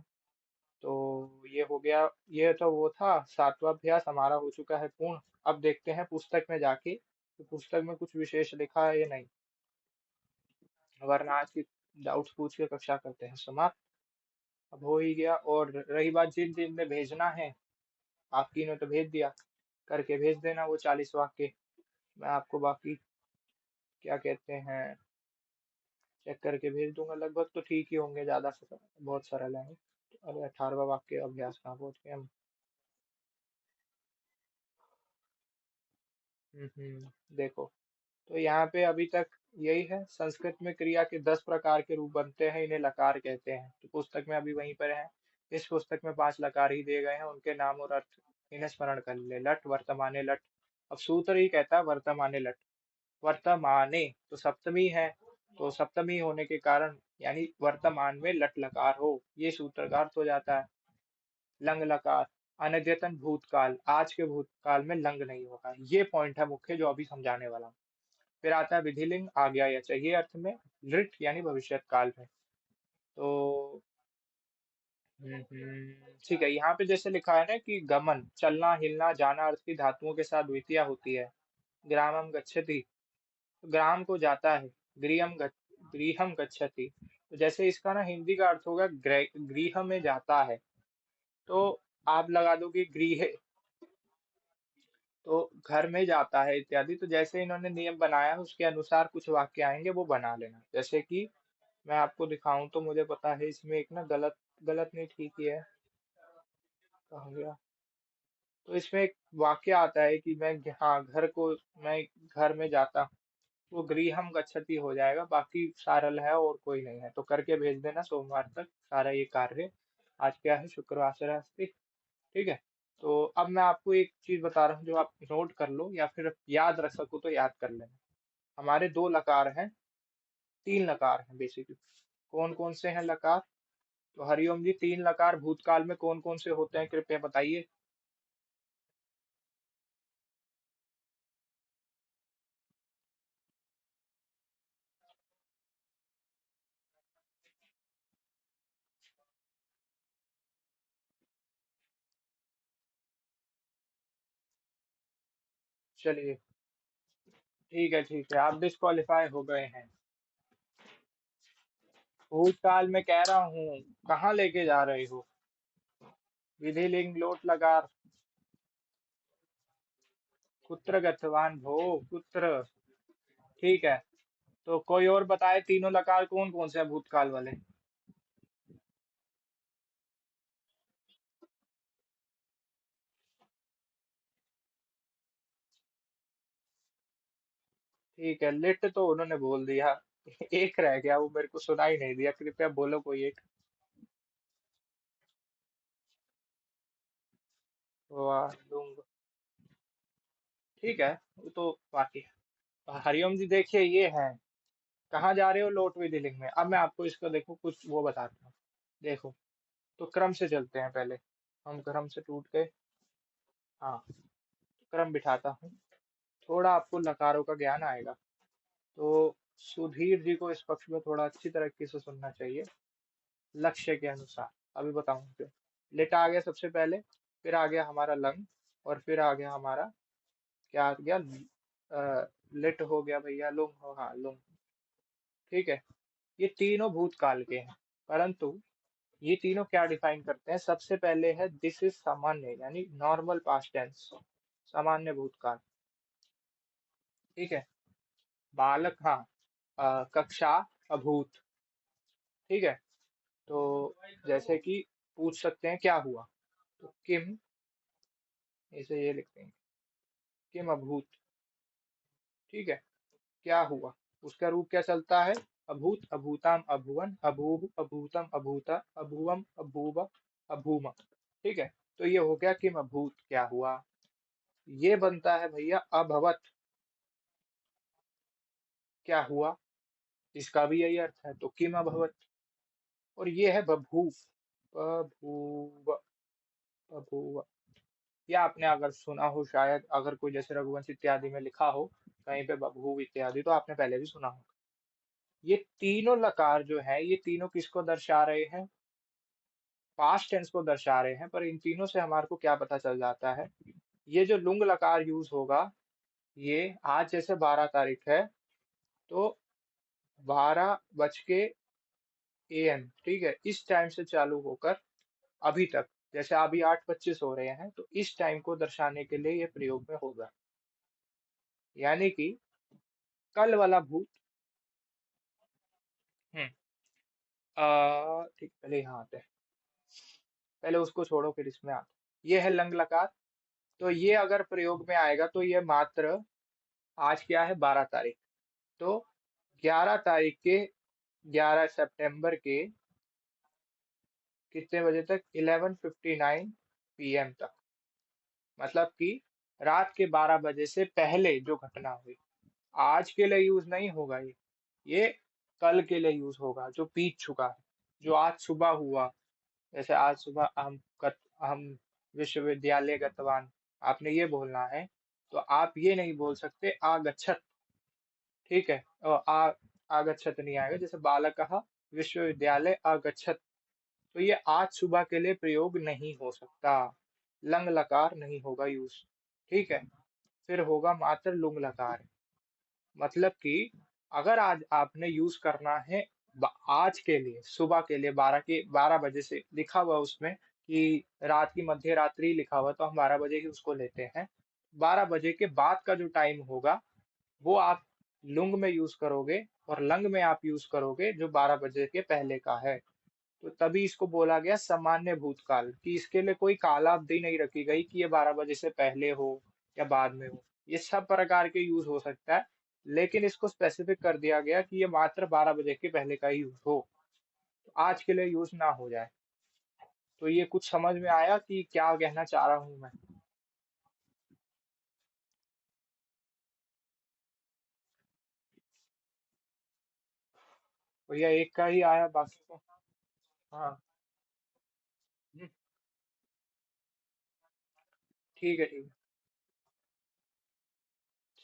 तो ये हो गया, ये तो वो था सातवां अभ्यास हमारा हो चुका है पूर्ण। अब देखते हैं पुस्तक में जाके कि पुस्तक में कुछ विशेष लिखा है या नहीं, वरना आज की डाउट्स पूछ के कक्षा करते हैं समाप्त। अब हो ही गया। और रही बात जिन जिन में भेजना है, आपकी ने तो भेज दिया, करके भेज देना वो 40 वाक्य। मैं आपको बाकी क्या कहते हैं चेक करके भेज दूंगा। लगभग तो ठीक ही होंगे, ज्यादा से बहुत सरल है। अरे 18वां वाक्य अभ्यास कहाँ पहुंच गए हम। देखो, तो यहाँ पे अभी तक यही है। संस्कृत में क्रिया के 10 प्रकार के रूप बनते हैं, इन्हें लकार कहते हैं। तो पुस्तक में अभी वहीं पर है। इस पुस्तक में 5 लकार ही दिए गए हैं, उनके नाम और अर्थ इन्हें स्मरण कर ले। लट वर्तमाने लट। अब सूत्र ही कहता है वर्तमाने लट। वर्तमाने तो सप्तमी है, तो सप्तमी होने के कारण यानी वर्तमान में लट लकार हो, ये सूत्र का अर्थ हो जाता है। लंग लकार, अनद्यतन भूतकाल, आज के भूतकाल में लंग नहीं होगा। ये पॉइंट है मुख्य जो अभी समझाने वाला हूँ। फिर आता है विधिलिंग, आ गया या चाहिए अर्थ में, लृट यानी भविष्यत काल में। तो ठीक है, यहाँ पे जैसे लिखा है ना कि गमन चलना हिलना जाना अर्थ की धातुओं के साथ द्वितीय होती है। ग्रामम गच्छति, तो ग्राम को जाता है। गृहम गच्छति, तो जैसे इसका ना हिंदी का अर्थ होगा गृह में जाता है। तो आप लगा दो कि गृह, तो घर में जाता है इत्यादि। तो जैसे इन्होंने नियम बनाया है उसके अनुसार कुछ वाक्य आएंगे, वो बना लेना। जैसे कि मैं आपको दिखाऊं तो मुझे पता है इसमें एक ना गलत, गलत नहीं ठीक ही है, कहाँ गया। तो इसमें एक वाक्य आता है कि मैं, हाँ घर को, मैं घर में जाता हूँ। वो गृहम गच्छति हो जाएगा, बाकी सरल है और कोई नहीं है। तो करके भेज देना सोमवार तक सारा ये कार्य। आज क्या है, शुक्रवार से रास्ते। ठीक है। तो अब मैं आपको एक चीज बता रहा हूँ जो आप नोट कर लो या फिर याद रख सको तो याद कर लेना। हमारे 2 लकार हैं, 3 लकार हैं बेसिकली। कौन कौन से हैं लकार। तो हरिओम जी, 3 लकार भूतकाल में कौन कौन से होते हैं कृपया बताइए। चलिए ठीक है, ठीक है, आप डिस्qualify हो गए हैं। भूतकाल में कह रहा हूँ, कहाँ लेके जा रहे हो। विधि लिंग लोट लकार, कुत्र गतवान भो, कुत्र। ठीक है, तो कोई और बताए तीनों लकार कौन कौन से हैं भूतकाल वाले। ठीक है, लिट तो उन्होंने बोल दिया। एक रह गया, वो मेरे को सुना ही नहीं दिया, कृपया बोलो कोई एक। वाह लुंग। ठीक है, वो तो बाकी है। तो हरिओम जी देखिए ये है, कहाँ जा रहे हो लोट विधि लिंग में। अब मैं आपको इसका देखो कुछ वो बताता हूँ। देखो, तो क्रम से चलते हैं पहले, हम क्रम से टूट गए। हाँ, क्रम बिठाता हूँ, थोड़ा आपको लकारों का ज्ञान आएगा। तो सुधीर जी को इस पक्ष में थोड़ा अच्छी तरीके से सुनना चाहिए। लक्ष्य के अनुसार अभी बताऊंगा क्यों। लिट आ गया सबसे पहले, फिर आ गया हमारा लंग, और फिर आ गया हमारा क्या आ गया, लिट हो गया भैया, लुंग हो, हाँ लुंग। ठीक है, ये तीनों भूतकाल के हैं, परंतु ये तीनों क्या डिफाइन करते हैं। सबसे पहले है दिस इज सामान्य यानी नॉर्मल पास्ट टेंस, सामान्य भूतकाल। ठीक है, बालक, हाँ, कक्षा, अभूत। ठीक है। तो जैसे कि पूछ सकते हैं क्या हुआ, तो किम, इसे ये लिखते हैं, किम अभूत। ठीक है, क्या हुआ, उसका रूप क्या चलता है, अभूत, अभूताम, अभुवन, अभूव, अभूतम, अभूता, अभुवम, अभूव, अभूम। ठीक है। तो ये हो गया किम अभूत, क्या हुआ। ये बनता है भैया अभवत, क्या हुआ, इसका भी यही अर्थ है, तो किम अभवत। और ये है बभूव, बभूव, बभूव। ये आपने अगर सुना हो शायद, अगर कोई जैसे रघुवंश इत्यादि में लिखा हो कहीं पे बभूव इत्यादि, तो आपने पहले भी सुना होगा। ये तीनों लकार जो है, ये तीनों किसको दर्शा रहे हैं, पास्ट टेंस को दर्शा रहे हैं। पर इन तीनों से हमारे को क्या पता चल जाता है, ये जो लुंग लकार यूज होगा, ये आज जैसे 12 तारीख है, तो 12 बज के AM, ठीक है, इस टाइम से चालू होकर अभी तक, जैसे अभी 8:25 हो रहे हैं, तो इस टाइम को दर्शाने के लिए ये प्रयोग में होगा। यानी कि कल वाला भूत। हम्म ठीक, पहले यहाँ आते हैं, पहले उसको छोड़ो फिर इसमें आते हैं। ये है लंग लकार। तो ये अगर प्रयोग में आएगा तो ये मात्र, आज क्या है, 12 तारीख, तो 11 तारीख के, 11 सितंबर के कितने बजे तक, 11:59 PM तक, मतलब कि रात के 12 बजे से पहले जो घटना हुई, आज के लिए यूज नहीं होगा ये कल के लिए यूज होगा, जो बीत चुका है, जो आज सुबह हुआ। जैसे आज सुबह हम विश्वविद्यालय गतवान, आपने ये बोलना है, तो आप ये नहीं बोल सकते आगच्छत। ठीक है, और आगच्छत नहीं आएगा, जैसे बालक कहा विश्वविद्यालय आगच्छत, तो ये आज सुबह के लिए प्रयोग नहीं हो सकता, लंग लकार नहीं होगा यूज। ठीक है। फिर होगा मात्र लुंग लकार। मतलब कि अगर आज आपने यूज करना है आज के लिए, सुबह के लिए, 12 बजे से लिखा हुआ उसमें कि रात की मध्य रात्रि लिखा हुआ, तो हम 12 बजे ही उसको लेते हैं। 12 बजे के बाद का जो टाइम होगा, वो आप लुंग में यूज करोगे, और लंग में आप यूज करोगे जो 12 बजे के पहले का है। तो तभी इसको बोला गया सामान्य भूतकाल, कि इसके लिए कोई कालावधि नहीं रखी गई कि ये 12 बजे से पहले हो या बाद में हो, ये सब प्रकार के यूज हो सकता है। लेकिन इसको स्पेसिफिक कर दिया गया कि ये मात्र 12 बजे के पहले का ही यूज हो, तो आज के लिए यूज ना हो जाए। तो ये कुछ समझ में आया कि क्या कहना चाह रहा हूं मैं। भैया एक का ही आया, बाकी को। हाँ। हम्म, ठीक है, ठीक है,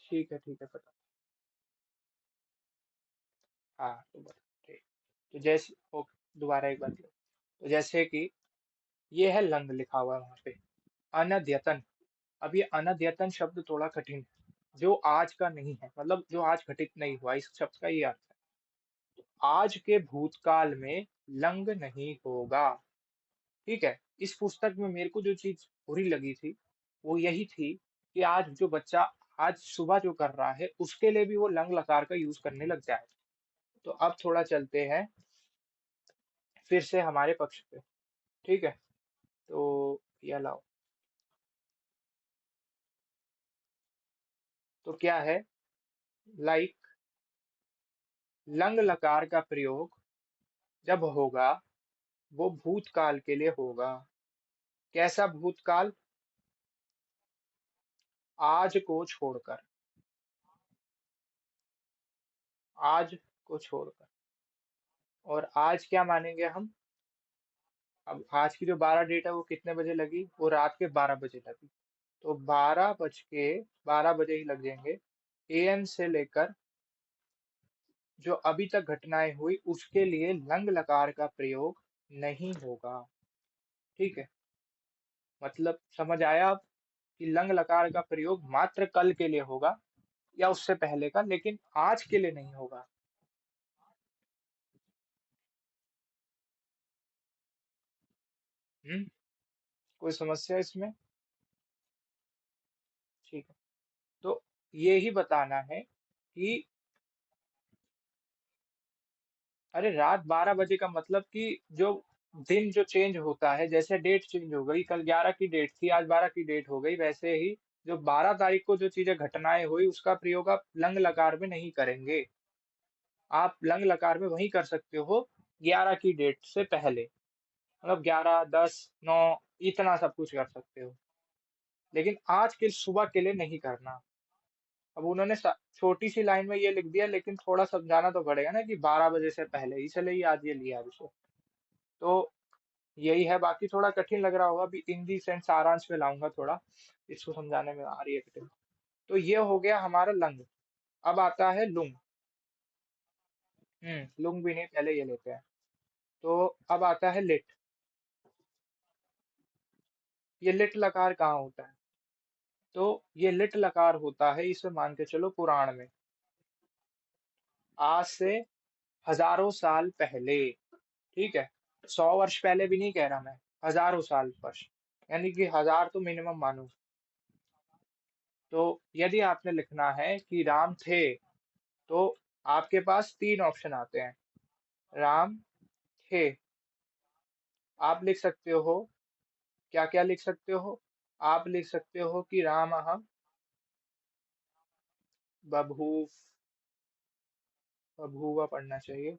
ठीक है, ठीक है, पता। हाँ, तो बता, ठीक। तो जैसे, ओके, दोबारा एक बार लो। तो जैसे कि ये है लंग लिखा हुआ है वहां पे, अनद्यतन। अब ये अनद्यतन शब्द थोड़ा कठिन है, जो आज का नहीं है, मतलब जो आज घटित नहीं हुआ, इस शब्द का ये अर्थ है। आज के भूतकाल में लंग नहीं होगा। ठीक है। इस पुस्तक में मेरे को जो चीज बुरी लगी थी, वो यही थी कि आज जो बच्चा आज सुबह जो कर रहा है, उसके लिए भी वो लंग लकार का यूज करने लग जाए। तो अब थोड़ा चलते हैं फिर से हमारे पक्ष पे। ठीक है। तो ये लाओ। तो क्या है, लाइक, लंग लकार का प्रयोग जब होगा, वो भूतकाल के लिए होगा। कैसा भूतकाल, आज को छोड़कर, आज को छोड़कर। और आज क्या मानेंगे हम, अब आज की जो 12 डेट है वो कितने बजे लगी, वो रात के 12 बजे लगी, तो 12 बज के 12 बजे ही लग जाएंगे। AM से लेकर जो अभी तक घटनाएं हुई, उसके लिए लंग लकार का प्रयोग नहीं होगा। ठीक है। मतलब समझ आया अब, कि लंग लकार का प्रयोग मात्र कल के लिए होगा या उससे पहले का, लेकिन आज के लिए नहीं होगा। कोई समस्या इसमें। ठीक है। तो ये ही बताना है कि अरे रात 12 बजे का मतलब कि जो दिन जो चेंज होता है, जैसे डेट चेंज हो गई, कल 11 की डेट थी, आज 12 की डेट हो गई, वैसे ही जो 12 तारीख को जो चीजें घटनाएं हुई उसका प्रयोग आप लंग लकार में नहीं करेंगे। आप लंग लकार में वही कर सकते हो 11 की डेट से पहले, मतलब 11, 10, 9 इतना सब कुछ कर सकते हो, लेकिन आज के सुबह के लिए नहीं करना। अब उन्होंने छोटी सी लाइन में ये लिख दिया, लेकिन थोड़ा समझाना तो पड़ेगा ना कि 12 बजे से पहले, इसलिए आज ये लिया विषय। तो यही है, बाकी थोड़ा कठिन लग रहा होगा, अभी हिंदी सेंस सारांश में लाऊंगा थोड़ा, इसको समझाने में आ रही है कठिन। तो ये हो गया हमारा लंग। अब आता है लुंग। लुंग भी नहीं, पहले ये लेते हैं। तो अब आता है लिट। ये लिट लकार कहाँ होता है? तो ये लिट लकार होता है, इसे मान के चलो पुराण में, आज से हजारों साल पहले। ठीक है, 100 वर्ष पहले भी नहीं कह रहा मैं, हजारों साल वर्ष, यानी कि 1000 तो मिनिमम मानो। तो यदि आपने लिखना है कि राम थे, तो आपके पास 3 ऑप्शन आते हैं। राम थे, आप लिख सकते हो, क्या क्या लिख सकते हो? आप लिख सकते हो कि रामः बभूव, बभूव पढ़ना चाहिए,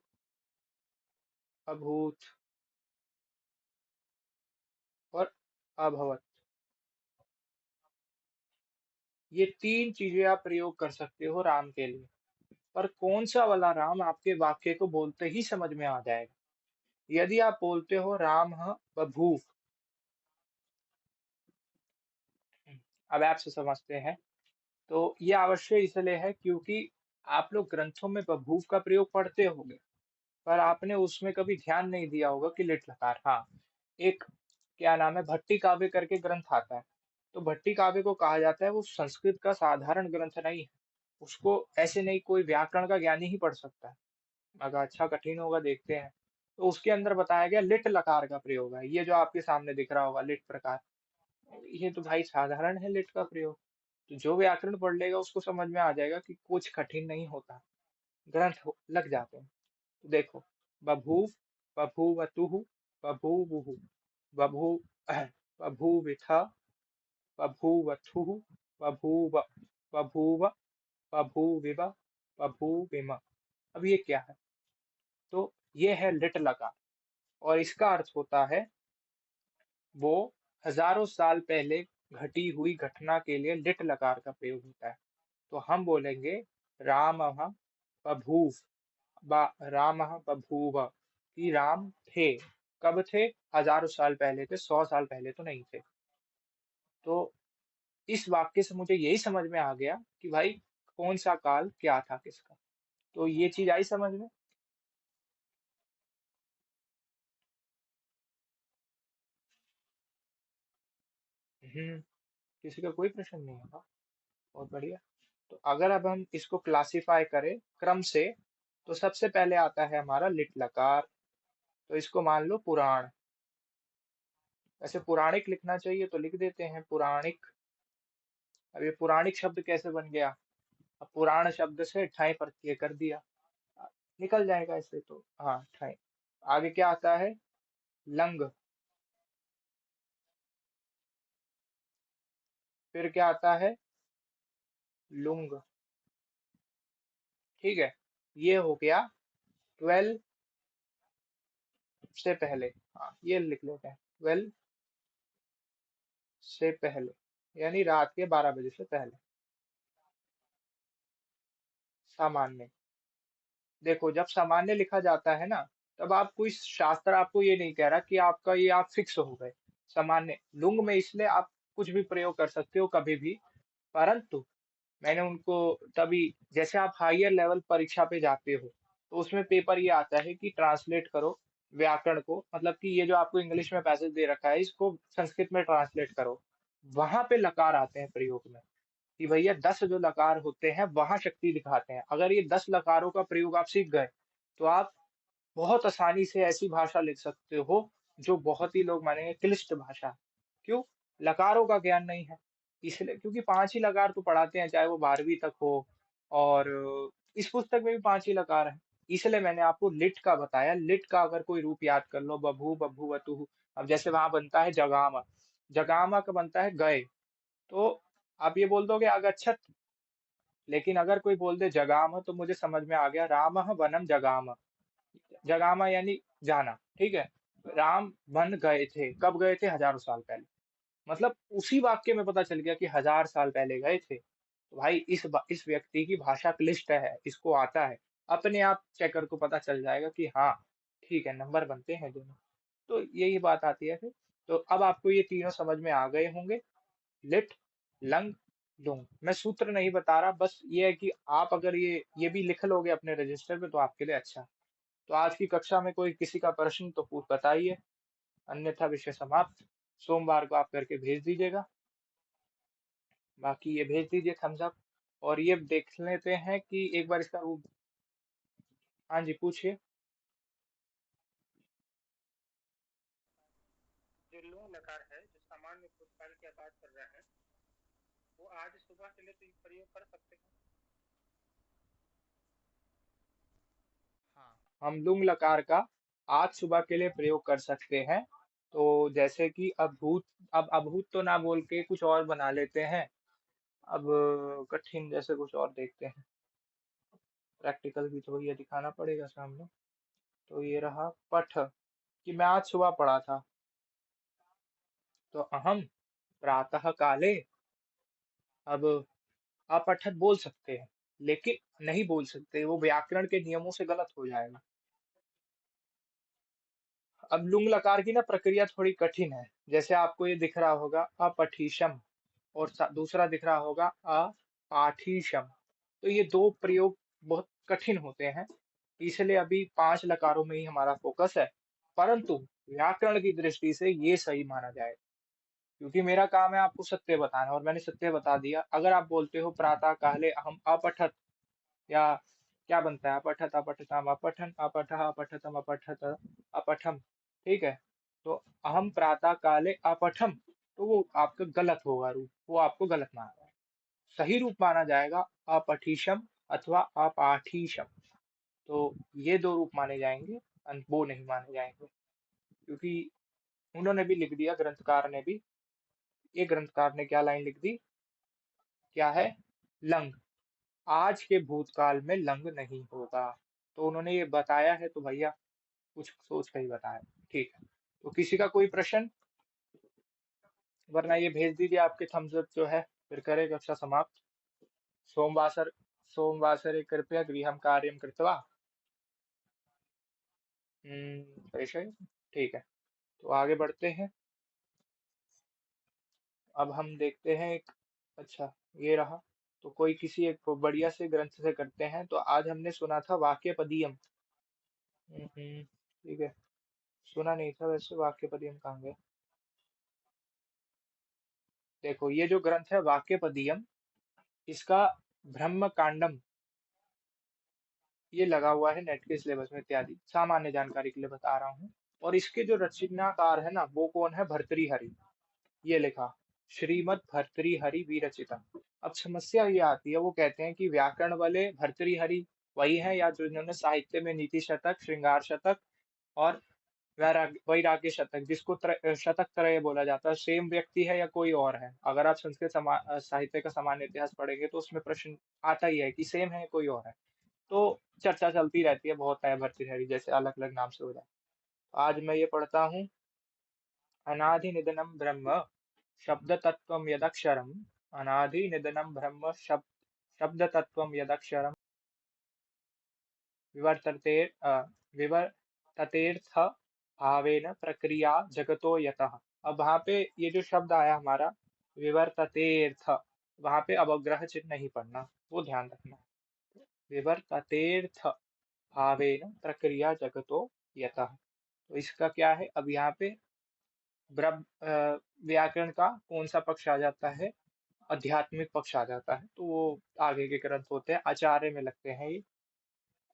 अभूत और अभवत। ये 3 चीजें आप प्रयोग कर सकते हो राम के लिए। पर कौन सा वाला राम आपके वाक्य को बोलते ही समझ में आ जाएगा? यदि आप बोलते हो राम बभूव, अब आपसे समझते हैं। तो ये आवश्यक इसलिए है क्योंकि आप लोग ग्रंथों में बभूव का प्रयोग पढ़ते होंगे, पर आपने उसमें कभी ध्यान नहीं दिया होगा कि लिट लकार। हाँ, एक क्या नाम है, भट्टी काव्य करके ग्रंथ आता है। तो भट्टी काव्य को कहा जाता है वो संस्कृत का साधारण ग्रंथ नहीं है, उसको ऐसे नहीं कोई व्याकरण का ज्ञानी ही पढ़ सकता है। अगर अच्छा कठिन होगा, देखते हैं। तो उसके अंदर बताया गया लिट लकार का प्रयोग है, ये जो आपके सामने दिख रहा होगा लिट प्रकार, ये तो भाई साधारण है लिट का प्रयोग। तो जो व्याकरण पढ़ लेगा उसको समझ में आ जाएगा कि कुछ कठिन नहीं होता, लग जाते हैं। तो देखो, बभूव, बभूवतुः, बभूवुः, बभू बभूविथ, बभूवथुः, बभूव, बभूव, बभूविव, बभूविम। अब ये क्या है? तो ये है लिट लकार, और इसका अर्थ होता है वो हजारों साल पहले घटी हुई घटना के लिए लिट लकार का प्रयोग होता है। तो हम बोलेंगे रामः बभूव, रामः बभूव, कि राम थे। कब थे? हजारों साल पहले थे, 100 साल पहले तो नहीं थे। तो इस वाक्य से मुझे यही समझ में आ गया कि भाई कौन सा काल क्या था किसका। तो ये चीज आई समझ में। किसी का कोई प्रश्न नहीं होगा? बहुत बढ़िया। तो अगर अब हम इसको क्लासिफाई करें क्रम से, तो सबसे पहले आता है हमारा लिट लकार। तो इसको मान लो पुराण। वैसे पुराणिक लिखना चाहिए तो लिख देते हैं पुराणिक। अब ये पुराणिक शब्द कैसे बन गया? अब पुराण शब्द से ठाई प्रत्यय कर दिया, निकल जाएगा ऐसे तो। हाँ, ठाई। आगे क्या आता है? लंग। फिर क्या आता है? लुंग। ठीक है, ये हो गया 12 से पहले। हाँ, ये लिख लेते हैं 12 से पहले, यानी रात के 12 बजे से पहले। सामान्य। देखो, जब सामान्य लिखा जाता है ना, तब आप कोई शास्त्र आपको ये नहीं कह रहा कि आपका ये आप फिक्स हो गए। सामान्य लुंग में इसलिए आप कुछ भी प्रयोग कर सकते हो कभी भी, परंतु मैंने उनको तभी, जैसे आप हायर लेवल परीक्षा पे जाते हो तो उसमें पेपर ये आता है कि ट्रांसलेट करो व्याकरण को, मतलब कि ये जो आपको इंग्लिश में पैसेज दे रखा है इसको संस्कृत में ट्रांसलेट करो। वहां पे लकार आते हैं प्रयोग में, कि भैया 10 जो लकार होते हैं वहां शक्ति दिखाते हैं। अगर ये 10 लकारों का प्रयोग आप सीख गए, तो आप बहुत आसानी से ऐसी भाषा लिख सकते हो जो बहुत ही लोग मानेंगे क्लिष्ट भाषा। क्यों? लकारों का ज्ञान नहीं है, इसलिए। क्योंकि 5 ही लकार तो पढ़ाते हैं, चाहे वो 12वीं तक हो, और इस पुस्तक में भी 5 ही लकार है। इसलिए मैंने आपको लिट का बताया। लिट का अगर कोई रूप याद कर लो, बभू बभूवतु। अब जैसे वहां बनता है जगाम, जगामा का बनता है गए, तो आप ये बोल दोगे अगच्छत। लेकिन अगर कोई बोल दे जगाम, तो मुझे समझ में आ गया राम वनम जगाम। जगामा यानी जाना, ठीक है। राम वन गए थे, कब गए थे? हजारों साल पहले। मतलब उसी वाक्य में पता चल गया कि 1000 साल पहले गए थे। तो भाई इस व्यक्ति की भाषा क्लिष्ट है, इसको आता है। अपने आप चेकर को पता चल जाएगा कि हाँ ठीक है, नंबर बनते हैं दोनों। तो यही बात आती है फिर। तो अब आपको ये तीनों समझ में आ गए होंगे, लिट, लंग, लुंग। मैं सूत्र नहीं बता रहा, बस ये है कि आप अगर ये भी लिख लोगे अपने रजिस्टर पे तो आपके लिए अच्छा। तो आज की कक्षा में कोई किसी का प्रश्न तो पूछ बताइए, अन्यथा विषय समाप्त। सोमवार को आप करके भेज दीजिएगा। बाकी ये भेज दीजिए थम्स अप। और ये देख लेते हैं कि एक बार इसका रूप। हाँ जी, पूछिए। जो लुंग लकार है, जो सामान्य भूतकाल की बात कर रहे हैं, वो आज सुबह के लिए तो प्रयोग कर सकते हैं। हाँ, हम लुंग लकार का आज सुबह के लिए प्रयोग कर सकते हैं। तो जैसे कि अभूत, अब अभूत तो ना बोल के कुछ और बना लेते हैं। अब कठिन जैसे कुछ और देखते हैं। प्रैक्टिकल भी तो ये दिखाना पड़ेगा सामने। तो ये रहा पठ, कि मैं आज सुबह पढ़ा था। तो अहम प्रातः काले। अब अपठत बोल सकते हैं, लेकिन नहीं बोल सकते, वो व्याकरण के नियमों से गलत हो जाएगा। अब लुंग लकार की ना प्रक्रिया थोड़ी कठिन है। जैसे आपको ये दिख रहा होगा अपठीशम, और दूसरा दिख रहा होगा अपाठीशम। तो ये दो प्रयोग बहुत कठिन होते हैं, इसलिए अभी 5 लकारों में ही हमारा फोकस है। परंतु व्याकरण की दृष्टि से ये सही माना जाए, क्योंकि मेरा काम है आपको सत्य बताना, और मैंने सत्य बता दिया। अगर आप बोलते हो प्रातः काले अहम अपठत, या क्या बनता है अपठत अपठतम अपठन अपठः अपठतम अपठत अपठम, ठीक है। तो अहम प्रातः काले अपठम, तो वो आपका गलत होगा रूप, वो आपको गलत माना जाएगा। सही रूप माना जाएगा अपठीशम अथवा अपाठीशम। तो ये दो रूप माने जाएंगे, वो नहीं माने जाएंगे, क्योंकि उन्होंने भी लिख दिया, ग्रंथकार ने भी। ये ग्रंथकार ने क्या लाइन लिख दी, क्या है, लंग, आज के भूतकाल में लंग नहीं होगा। तो उन्होंने ये बताया है, तो भैया कुछ सोच कर ही बताया। ठीक है, तो किसी का कोई प्रश्न? वरना ये भेज दीजिए आपके थम्स अप जो है, फिर करें कक्षा समाप्त। सोमवासर सोमवासरे कृपया गृहं कार्यं कृत्वा प्रेषय। ठीक है, तो आगे बढ़ते हैं। अब हम देखते हैं एक, अच्छा ये रहा। तो कोई किसी एक बढ़िया से ग्रंथ से करते हैं। तो आज हमने सुना था वाक्य पदीयम। ठीक है, सुना नहीं था वैसे, वाक्य पदीयम कहाँ गया? देखो ये जो ग्रंथ है वाक्य पदीयम, इसका ब्रह्म कांडम ये लगा हुआ है नेट के सिलेबस में इत्यादि, सामान्य जानकारी के लिए बता रहा हूँ। और इसके जो रचनाकार है ना, वो कौन है? भर्तृहरि। ये लिखा श्रीमद् भर्तृहरि विरचिता। अब समस्या ये आती है, वो कहते हैं कि व्याकरण वाले भर्तृहरि वही है, या जो इन्होंने साहित्य में नीति शतक, श्रृंगार शतक और वैराग्य शतक, जिसको शतक त्रय बोला जाता है, सेम व्यक्ति है या कोई और है? अगर आप संस्कृत साहित्य का सामान्य इतिहास पढ़ेंगे तो उसमें प्रश्न आता ही है कि सेम है कोई और है। तो चर्चा चलती रहती है, बहुत है भर्तृहरि जैसे अलग अलग नाम से हो जाए। आज मैं ये पढ़ता हूँ, अनादि निधनम ब्रह्म शब्द तत्वम यदक्षरम, अनादि निधनम ब्रह्म शब्द तत्वम यदक्षरम, विवर्तते विवर्ततेर्थ भावेन प्रक्रिया जगतो यतः। अब वहां पे ये जो शब्द आया हमारा विवर्ततेर्थ, वहां पे अवग्रह चिन्ह नहीं पढ़ना, वो ध्यान रखना। विवर्ततेर्थ भावेन प्रक्रिया जगतो यतः। तो इसका क्या है, अब यहाँ पे व्याकरण का कौन सा पक्ष आ जाता है? आध्यात्मिक पक्ष आ जाता है। तो वो आगे के ग्रंथ होते हैं, आचार्य में लगते हैं ये,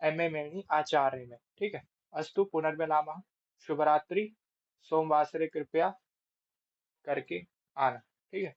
एमए में नहीं, आचार्य में। ठीक है, अस्तु पुनर्मिलामः, शुभ रात्रि। सोमवासरे कृपया करके आना, ठीक है।